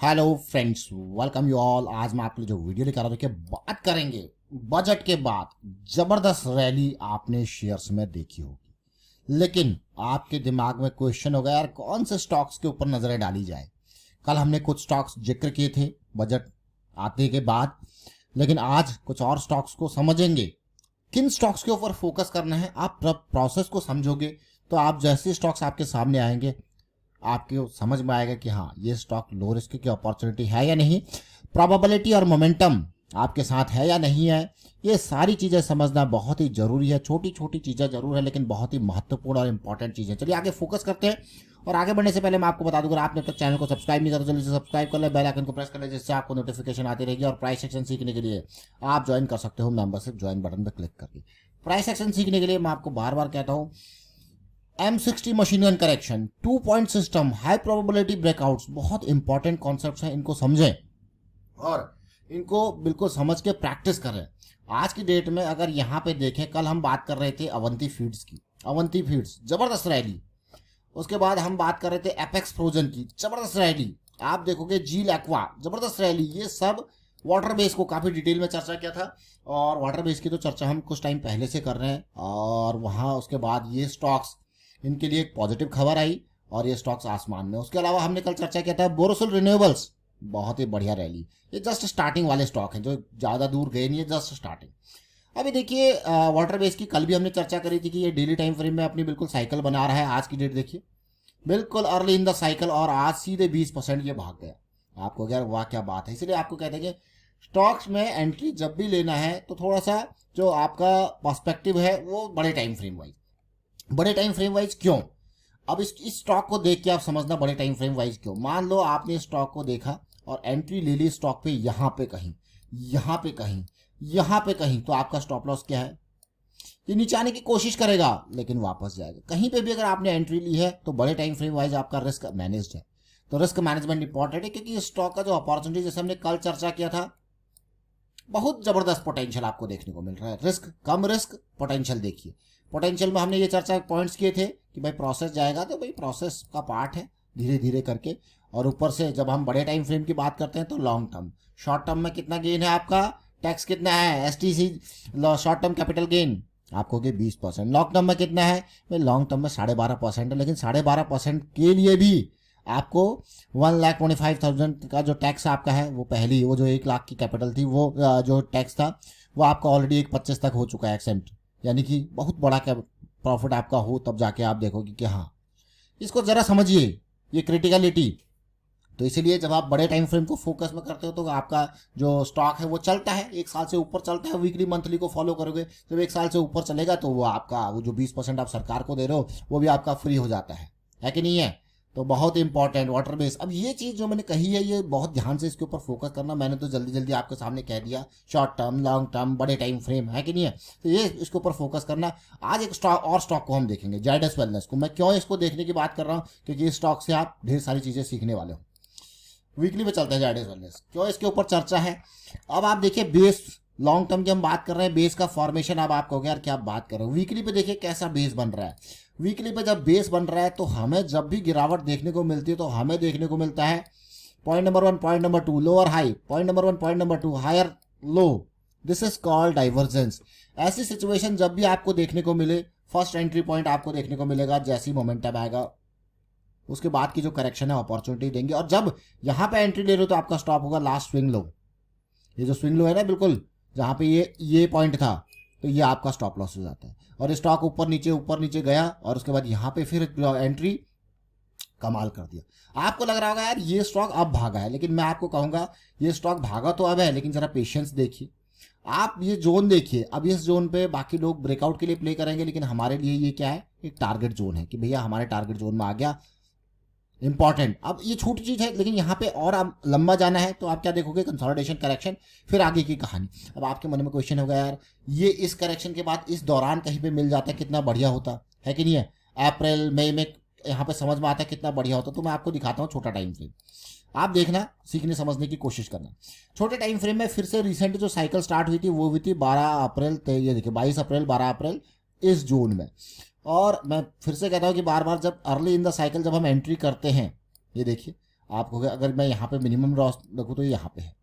Hello friends, welcome you all. आज मैं आपके लिए जो वीडियो लेकर आ रहा हूँ कि बात करेंगे बजट के बाद जबरदस्त रैली आपने शेयर्स में देखी होगी, लेकिन आपके दिमाग में क्वेश्चन होगा यार कौन से स्टॉक्स के ऊपर नजरें डाली जाए। कल हमने कुछ स्टॉक्स जिक्र किए थे बजट आते के बाद, लेकिन आज कुछ और स्टॉक्स को समझेंगे। किन स्टॉक्स के ऊपर फोकस करना है, आप प्रोसेस को समझोगे तो आप जैसे स्टॉक्स आपके सामने आएंगे आपको समझ में आएगा कि हाँ ये स्टॉक लो रिस्क की अपॉर्चुनिटी है या नहीं, प्रोबेबिलिटी और मोमेंटम आपके साथ है या नहीं है। ये सारी चीज़ें समझना बहुत ही जरूरी है। छोटी छोटी चीज़ें जरूर है लेकिन बहुत ही महत्वपूर्ण और इंपॉर्टेंट चीज़ें। चलिए आगे फोकस करते हैं। और आगे बढ़ने से पहले मैं आपको बता दूं, अगर आपने अब तक चैनल को सब्सक्राइब नहीं करा तो जल्दी से सब्सक्राइब कर ले, बेल आइकन को प्रेस कर ले, जिससे आपको नोटिफिकेशन आती रहेगी। और प्राइस सेक्शन सीखने के लिए आप ज्वाइन कर सकते हो मेंबरशिप ज्वाइन बटन पर क्लिक करके। प्राइस सेक्शन सीखने के लिए मैं आपको बार बार कहता हूँ, M60 machine gun correction, 2 point system, high probability breakouts, बहुत इंपॉर्टेंट कॉन्सेप्ट्स हैं। इनको समझें और इनको बिल्कुल समझ के प्रैक्टिस करें। आज की डेट में अगर यहाँ पे देखें, कल हम बात कर रहे थे अवंती फीड्स की, अवंती फीड्स जबरदस्त रैली। उसके बाद हम बात कर रहे थे एपेक्स फ्रोजन की, जबरदस्त रैली। आप देखोगे जील एक्वा, जबरदस्त रैली। ये सब वाटर बेस को काफ़ी डिटेल में चर्चा किया था, और वाटर बेस की तो चर्चा हम कुछ टाइम पहले से कर रहे हैं। और वहाँ उसके बाद ये स्टॉक्स, इनके लिए एक पॉजिटिव खबर आई और ये स्टॉक्स आसमान में। उसके अलावा हमने कल चर्चा किया था बोरोसिल रिन्यूएबल्स, बहुत ही बढ़िया रैली। ये जस्ट स्टार्टिंग वाले स्टॉक हैं जो ज़्यादा दूर गए नहीं है, जस्ट स्टार्टिंग। अभी देखिए वाटर बेस की कल भी हमने चर्चा करी थी कि ये डेली टाइम फ्रेम में अपनी बिल्कुल साइकिल बना रहा है। आज की डेट देखिए, बिल्कुल अर्ली इन द साइकिल, और आज सीधे 20% ये भाग गया। आपको यार वाह क्या बात है। इसलिए आपको कहते हैं कि स्टॉक्स में एंट्री जब भी लेना है तो थोड़ा सा जो आपका पर्सपेक्टिव है वो बड़े टाइम फ्रेम वाइज, बड़े टाइम फ्रेम वाइज क्यों। अब इस स्टॉक को देख के आप समझना बड़े टाइम फ्रेम वाइज क्यों। मान लो आपने स्टॉक को देखा और एंट्री ले ली स्टॉक पे, यहाँ पे कहीं, यहाँ पे कहीं, यहाँ पे कहीं, तो आपका स्टॉप लॉस क्या है? ये नीचे आने की कोशिश करेगा लेकिन वापस जाएगा। कहीं पे भी अगर आपने एंट्री ली है तो बड़े टाइम फ्रेम वाइज आपका रिस्क मैनेज्ड है। तो रिस्क मैनेजमेंट इंपॉर्टेंट है, क्योंकि स्टॉक का जो अपॉर्चुनिटी, जैसे हमने कल चर्चा किया था, बहुत जबरदस्त पोटेंशियल आपको देखने को मिल रहा है। रिस्क कम, रिस्क पोटेंशियल देखिए। पोटेंशियल में हमने ये चर्चा पॉइंट्स किए थे कि भाई प्रोसेस जाएगा तो भाई प्रोसेस का पार्ट है, धीरे धीरे करके। और ऊपर से जब हम बड़े टाइम फ्रेम की बात करते हैं तो लॉन्ग टर्म, शॉर्ट टर्म में कितना गेन है आपका, टैक्स कितना है, STC short term capital gain आपको कि 20%। लॉन्ग टर्म में कितना है भाई, लॉन्ग टर्म में 12.5% है। लेकिन 12.5% के लिए भी आपको 1,25,000 का जो टैक्स आपका है वो पहली, वो जो 1 लाख की कैपिटल थी वो जो टैक्स था वो आपका ऑलरेडी 1.25 तक हो चुका है एक्सेंट। यानी कि बहुत बड़ा प्रॉफिट आपका हो तब जाके आप देखोगे कि हाँ, इसको जरा समझिए ये क्रिटिकलिटी। तो इसीलिए जब आप बड़े टाइम फ्रेम को फोकस में करते हो तो आपका जो स्टॉक है वो चलता है, 1 साल से ऊपर चलता है। वीकली मंथली को फॉलो करोगे, जब 1 साल से ऊपर चलेगा तो वो आपका वो जो 20% आप सरकार को दे रहे हो वो भी आपका फ्री हो जाता है कि नहीं है। तो बहुत इंपॉर्टेंट वाटर बेस। अब ये चीज़ जो मैंने कही है ये बहुत ध्यान से इसके ऊपर फोकस करना। मैंने तो जल्दी जल्दी आपके सामने कह दिया, शॉर्ट टर्म, लॉन्ग टर्म, बड़े टाइम फ्रेम, है कि नहीं है। तो ये इसके ऊपर फोकस करना। आज एक स्टॉक और स्टॉक को हम देखेंगे, जायडस वेलनेस को। मैं क्यों इसको देखने की बात कर रहा हूँ, क्योंकि इस स्टॉक से आप ढेर सारी चीज़ें सीखने वाले हो। वीकली पे चलते हैं जायडस वेलनेस, क्यों इसके ऊपर चर्चा है। अब आप देखिए बेस, लॉन्ग टर्म की हम बात कर रहे हैं, बेस का फॉर्मेशन। अब आप कहोगे यार क्या बात कर रहे हो। वीकली पे देखिए कैसा बेस बन रहा है। वीकली पे जब बेस बन रहा है तो हमें जब भी गिरावट देखने को मिलती है तो हमें देखने को मिलता है point number 1, point number 2 lower high, point number 1, point number 2 higher low. This is called divergence. ऐसी सिचुएशन जब भी आपको देखने को मिले, फर्स्ट एंट्री पॉइंट आपको देखने को मिलेगा जैसी मोमेंटम आएगा, उसके बाद की जो करेक्शन है अपॉर्चुनिटी देंगे। और जब यहाँ पे एंट्री ले रहे हो तो आपका स्टॉप होगा लास्ट स्विंग लो। ये जो स्विंग लो है ना, बिल्कुल जहाँ पे ये पॉइंट था, तो ये आपका स्टॉप लॉस हो जाता है। और स्टॉक ऊपर नीचे गया और उसके बाद यहाँ पे फिर एंट्री कमाल कर दिया। आपको लग रहा होगा यार ये स्टॉक अब भागा है, लेकिन मैं आपको कहूँगा ये स्टॉक भागा तो अब है, लेकिन जरा पेशेंस देखिए। आप ये जोन देखिए, अब इस जोन पे बाकी लोग ब्रेकआउट के लिए प्ले करेंगे, लेकिन हमारे लिए ये क्या है, एक टारगेट जोन है कि भैया हमारे टारगेट जोन में आ गया, इंपॉर्टेंट। अब ये छोटी चीज है, लेकिन यहाँ पे और आप लंबा जाना है तो आप क्या देखोगे, कंसोलिडेशन, करेक्शन, फिर आगे की कहानी। अब आपके मन में क्वेश्चन होगा यार ये इस करेक्शन के बाद इस दौरान कहीं पे मिल जाता है कितना बढ़िया होता है कि नहीं है। अप्रैल मई में यहाँ पे समझ में आता है कितना बढ़िया होता। तो मैं आपको दिखाता हूँ छोटा टाइम फ्रेम, आप देखना, सीखने समझने की कोशिश करना। छोटे टाइम फ्रेम में फिर से रिसेंट जो साइकिल स्टार्ट हुई थी वो हुई थी 12 अप्रैल, ये देखिए 22 अप्रैल, 12 अप्रैल, इस जोन में। और मैं फिर से कहता हूँ कि बार बार जब अर्ली इन द साइकिल जब हम एंट्री करते हैं, ये देखिए आपको अगर मैं यहाँ पे मिनिमम लॉस देखूँ तो यहाँ पे है,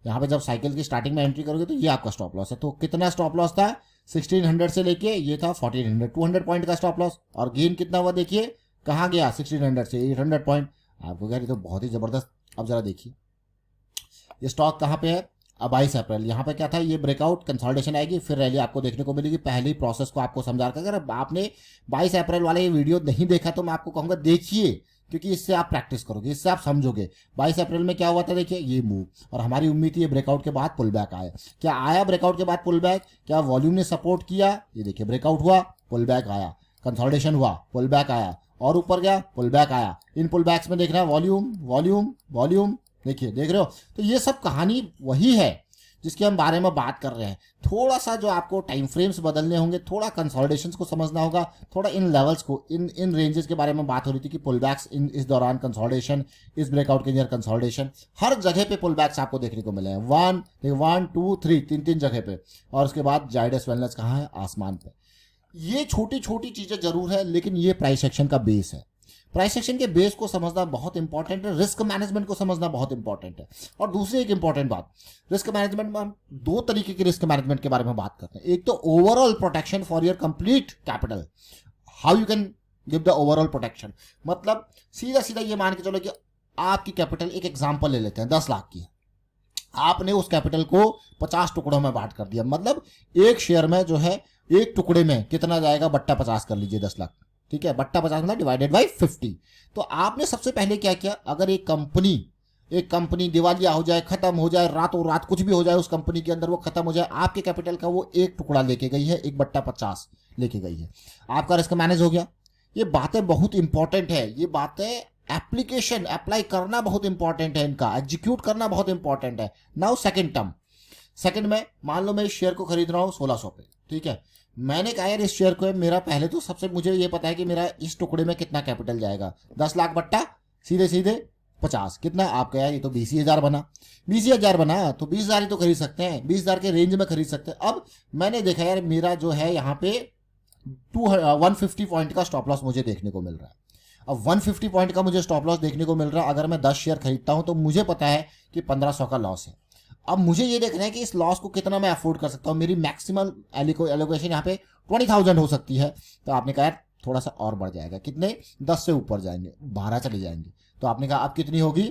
यहाँ पे जब साइकिल की स्टार्टिंग में एंट्री करोगे तो ये आपका स्टॉप लॉस है। तो कितना स्टॉप लॉस था 1600 से लेके ये था 1400, 200 पॉइंट का स्टॉप लॉस। और गेन कितना हुआ देखिए, कहाँ गया 1600 से 800 पॉइंट। आपको कह रही तो बहुत ही जबरदस्त। अब जरा देखिए ये स्टॉक कहाँ पे है, अब 22 अप्रैल यहाँ पे क्या था, ये ब्रेकआउट कंसोलिडेशन आएगी, फिर रैली आपको देखने को मिलेगी। पहले ही प्रोसेस को आपको समझा रखा। अगर आपने 22 अप्रैल वाला ये वीडियो नहीं देखा तो मैं आपको कहूँगा देखिए, क्योंकि इससे आप प्रैक्टिस करोगे, इससे आप समझोगे 22 अप्रैल में क्या हुआ था। देखिए ये मूव, और हमारी उम्मीद थी ये ब्रेकआउट के बाद पुल बैक आया। क्या आया ब्रेकआउट के बाद पुल बैक? क्या वॉल्यूम ने सपोर्ट किया? ये देखिए ब्रेकआउट हुआ, पुल बैक आया, कंसोलिडेशन हुआ, पुल बैक आया, और ऊपर गया, पुल बैक आया। इन पुल बैक्स में देखना वॉल्यूम वॉल्यूम वॉल्यूम, देखिए देख रहे हो। तो ये सब कहानी वही है जिसके हम बारे में बात कर रहे हैं। थोड़ा सा जो आपको टाइम फ्रेम्स बदलने होंगे, थोड़ा कंसोलिडेशन को समझना होगा, थोड़ा इन लेवल्स को, इन रेंजेस के बारे में बात हो रही थी कि पुल बैक्स इन इस दौरान कंसोलिडेशन, इस ब्रेकआउट के नियर कंसोलिडेशन, हर जगह पे पुल बैक्स आपको देखने को मिले हैं। 1 2 3 तीन जगह पे। और उसके बाद जाइडस वेलनेस कहाँ है, आसमान पे। ये छोटी छोटी चीजें जरूर है, लेकिन ये प्राइस एक्शन का बेस है। प्राइस एक्शन के बेस को समझना बहुत इंपॉर्टेंट है, रिस्क मैनेजमेंट को समझना बहुत इंपॉर्टेंट है। और दूसरी एक इंपॉर्टेंट बात, रिस्क मैनेजमेंट में हम दो तरीके के रिस्क मैनेजमेंट के बारे में बात करते हैं। एक तो overall protection for your complete capital, how you can give the overall protection. मतलब सीधा सीधा ये मान के चलो कि आपकी कैपिटल, एक एग्जाम्पल ले लेते हैं, 10 लाख की है, आपने उस कैपिटल को 50 टुकड़ों में बांट कर दिया। मतलब एक शेयर में जो है, एक टुकड़े में कितना जाएगा, बट्टा 50 कर लीजिए, 10 लाख, ठीक है। बट्टा 50 मतलब डिवाइडेड बाई 50। तो आपने सबसे पहले क्या किया, अगर एक कंपनी दिवालिया हो जाए, खत्म हो जाए, रातों रात कुछ भी हो जाए उस कंपनी के अंदर, वो खत्म हो जाए, आपके कैपिटल का वो एक टुकड़ा लेके गई है, 1/50 लेके गई है, आपका रिस्क मैनेज हो गया। ये बातें बहुत इंपॉर्टेंट है, ये बातें एप्लीकेशन अप्लाई करना बहुत इंपॉर्टेंट है, इनका एग्जीक्यूट करना बहुत इंपॉर्टेंट है। नाउ सेकंड में मान लो मैं इस शेयर को खरीद रहा हूँ 1600 पे, ठीक है। मैंने कहा यार इस शेयर को, मेरा पहले तो सबसे मुझे ये पता है कि मेरा इस टुकड़े में कितना कैपिटल जाएगा, 10 लाख बट्टा सीधे सीधे 50, कितना आपका यार, ये तो 20,000 बना। 20,000 बना तो 20,000 ही तो खरीद सकते हैं, 20,000 के रेंज में खरीद सकते हैं। अब मैंने देखा यार मेरा जो है यहाँ पे 150 पॉइंट का स्टॉप लॉस मुझे देखने को मिल रहा है। अब 150 पॉइंट का मुझे स्टॉप लॉस देखने को मिल रहा है, अगर मैं 10 शेयर खरीदता हूं तो मुझे पता है कि 1500 का लॉस है। अब मुझे ये देखना है कि इस लॉस को कितना मैं अफोर्ड कर सकता हूँ। मेरी मैक्सिमम एलोकेशन यहाँ पे 20,000 हो सकती है। तो आपने कहा यार थोड़ा सा और बढ़ जाएगा, कितने, 10 से ऊपर जाएंगे, 12 चले जाएंगे। तो आपने कहा अब कितनी होगी,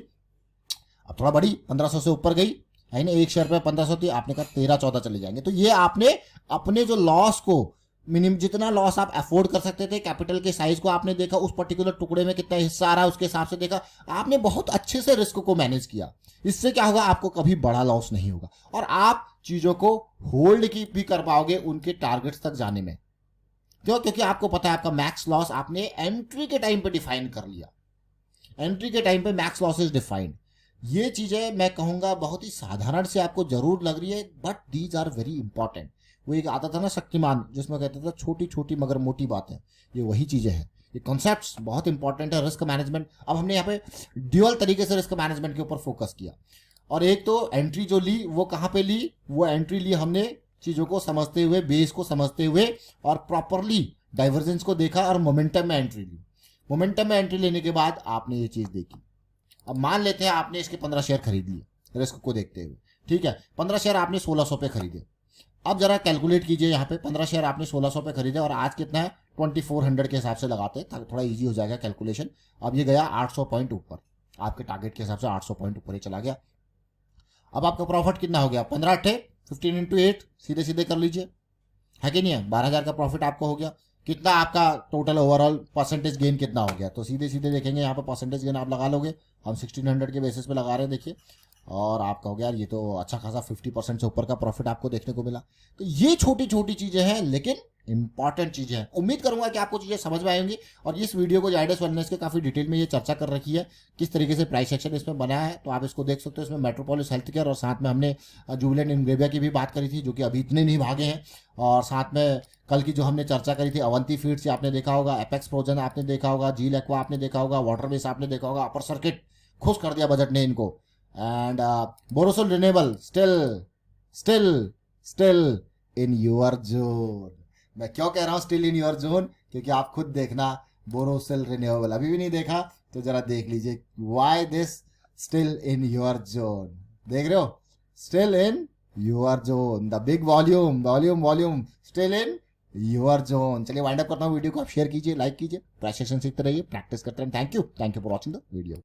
अब थोड़ा बड़ी, 1500 से ऊपर गई है ना, एक शेयर पे 1500 थी, आपने कहा 13-14 चले जाएंगे। तो ये आपने अपने जो लॉस को, मिनिमम जितना लॉस आप अफोर्ड कर सकते थे, कैपिटल के साइज को आपने देखा, उस पर्टिकुलर टुकड़े में कितना हिस्सा आ रहा है उसके हिसाब से देखा, आपने बहुत अच्छे से रिस्क को मैनेज किया। इससे क्या होगा, आपको कभी बड़ा लॉस नहीं होगा, और आप चीजों को होल्ड की भी कर पाओगे उनके टारगेट्स तक जाने में। क्यों? क्योंकि आपको पता है आपका मैक्स लॉस आपने एंट्री के टाइम पे डिफाइन कर लिया। एंट्री के टाइम पे मैक्स लॉस इज डिफाइंड। ये चीजें मैं कहूंगा बहुत ही साधारण से आपको जरूर लग रही है, but these are very important. वो एक आता था ना शक्तिमान, जिसमें कहता था छोटी छोटी मगर मोटी बातें, ये वही चीजें हैं। ये कॉन्सेप्ट्स बहुत इंपॉर्टेंट है। रिस्क मैनेजमेंट, अब हमने यहाँ पे ड्यूअल तरीके से रिस्क मैनेजमेंट के ऊपर फोकस किया। और एक तो एंट्री जो ली वो कहाँ पे ली, वो एंट्री ली हमने चीजों को समझते हुए, बेस को समझते हुए, और प्रॉपरली डाइवर्जेंस को देखा और मोमेंटम में एंट्री ली। मोमेंटम में एंट्री लेने के बाद आपने ये चीज देखी। अब मान लेते हैं आपने इसके 15 शेयर खरीद लिए रिस्क को देखते हुए, ठीक है। 15 शेयर आपने 1600 पे खरीदे। अब जरा कैलकुलेट कीजिए, यहाँ पे 15 शेयर आपने 1600 पे खरीदे और आज कितना है, 2400 के हिसाब से लगाते हैं ताकि थोड़ा इजी हो जाएगा कैलकुलेशन। अब ये गया 800 पॉइंट ऊपर, आपके टारगेट के हिसाब से 800 पॉइंट ऊपर ही चला गया। अब आपका प्रॉफिट कितना हो गया, 15 अट्ठे 15 इंटू 8, सीधे सीधे कर लीजिए, है कि नहीं है। 12,000 का प्रॉफिट आपको हो गया। कितना आपका टोटल ओवरऑल परसेंटेज गेन कितना हो गया, तो सीधे सीधे देखेंगे यहाँ पे परसेंटेज गेन आप लगा लोगे। हम 1600 के बेसिस पे लगा रहे हैं, देखिए, और आप कहोगे यार ये तो अच्छा खासा 50% से ऊपर का प्रॉफिट आपको देखने को मिला। तो ये छोटी छोटी चीजें हैं, लेकिन इंपॉर्टेंट चीजें हैं। उम्मीद करूंगा कि आपको चीजें समझ में आएंगी। और इस वीडियो को जाइडस वेलनेस के काफी डिटेल में ये चर्चा कर रखी है, किस तरीके से प्राइस एक्शन इसमें बनाया है, तो आप इसको देख सकते हो। इसमें मेट्रोपोलिस हेल्थ केयर और साथ में हमने जुबिलेंट इंग्रेविया की भी बात करी थी, जो कि अभी इतने नहीं भागे हैं। और साथ में कल की जो हमने चर्चा करी थी अवंती फीड्स आपने देखा होगा, एपेक्स फ्रोजन आपने देखा होगा, जील एक्वा आपने देखा होगा, वाटर बेस आपने देखा होगा। अपर सर्किट खुश कर दिया बजट ने इनको। And Borosil renewable still in your zone. मैं क्यों कह रहा हूं स्टिल इन योर जोन, क्योंकि आप खुद देखना बोरोसिल रिन्यूएबल अभी भी नहीं देखा तो जरा देख लीजिए। Why this still in your zone, देख रहे हो, still in your zone, the big volume volume volume still in your zone. चलिए वाइंड अप करता हूँ वीडियो को, आप शेयर कीजिए, लाइक कीजिए, प्रेस सेशन सीखते रहिए, प्रैक्टिस करते रहिए। Thank you for watching the video.